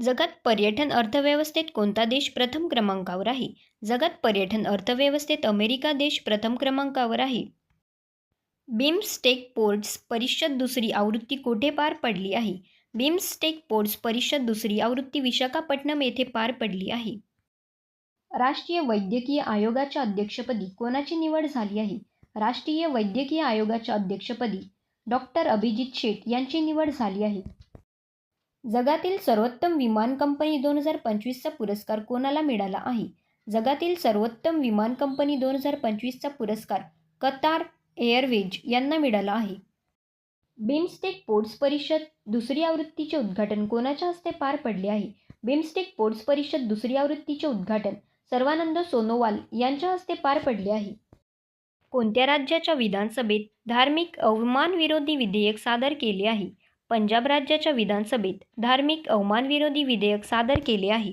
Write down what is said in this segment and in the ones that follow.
जगात पर्यटन अर्थव्यवस्थेत कोणता देश प्रथम क्रमांकावर आहे? जगात पर्यटन अर्थव्यवस्थेत अमेरिका देश प्रथम क्रमांकावर आहे. बिमस्टेक पोर्ट्स परिषद दुसरी आवृत्ती कोठे पार पडली आहे? बिमस्टेक पोर्ट्स परिषद दुसरी आवृत्ती विशाखापट्टणम येथे पार पडली आहे. राष्ट्रीय वैद्यकीय आयोगाच्या अध्यक्षपदी कोणाची निवड झाली आहे? राष्ट्रीय वैद्यकीय आयोगाच्या अध्यक्षपदी डॉक्टर अभिजित शेठ यांची निवड झाली आहे. जगातील सर्वोत्तम विमान कंपनी 2025चा पुरस्कार कोणाला मिळाला आहे? जगातील सर्वोत्तम विमान कंपनी 2025चा पुरस्कार कतार एअरवेज यांना मिळाला आहे. बिमस्टेक पोर्ट्स परिषद दुसरी आवृत्तीचे उद्घाटन कोणाच्या हस्ते पार पडले आहे? बिमस्टेक पोर्ट्स परिषद दुसरी आवृत्तीचे उद्घाटन सर्वानंद सोनोवाल यांच्या हस्ते पार पडले आहे. कोणत्या राज्याच्या विधानसभेत धार्मिक अवमानविरोधी विधेयक सादर केले आहे? पंजाब राज्याच्या विधानसभेत धार्मिक अवमानविरोधी विधेयक सादर केले आहे.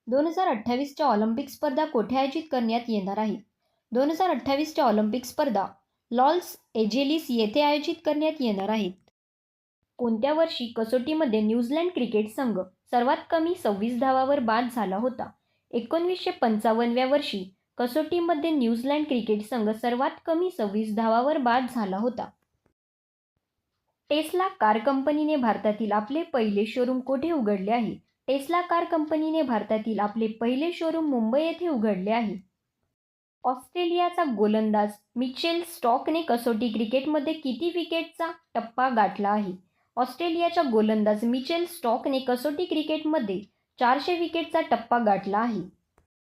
2028च्या ऑलिम्पिक स्पर्धा कोठे आयोजित करण्यात येणार आहेत? 2028च्या ऑलिम्पिक स्पर्धा लॉस एंजेलिस येथे आयोजित करण्यात येणार आहेत. कोणत्या वर्षी कसोटीमध्ये न्यूझीलंड क्रिकेट संघ सर्वात कमी 26 धावांवर बाद झाला होता? 1955व्या वर्षी कसोटीमध्ये न्यूझीलंड क्रिकेट संघ सर्वात कमी 26 धावांवर बाद झाला होता. टेस्ला कार कंपनीने भारतातील आपले पहिले शोरूम कोठे उघडले आहे? टेस्ला कार कंपनीने भारतातील आपले पहिले शोरूम मुंबई येथे उघडले आहे. ऑस्ट्रेलियाचा गोलंदाज मिचेल स्टॉकने कसोटी क्रिकेटमध्ये किती विकेटचा टप्पा गाठला आहे? ऑस्ट्रेलियाच्या गोलंदाज मिचेल स्टॉकने कसोटी क्रिकेटमध्ये 400 विकेटचा टप्पा गाठला आहे.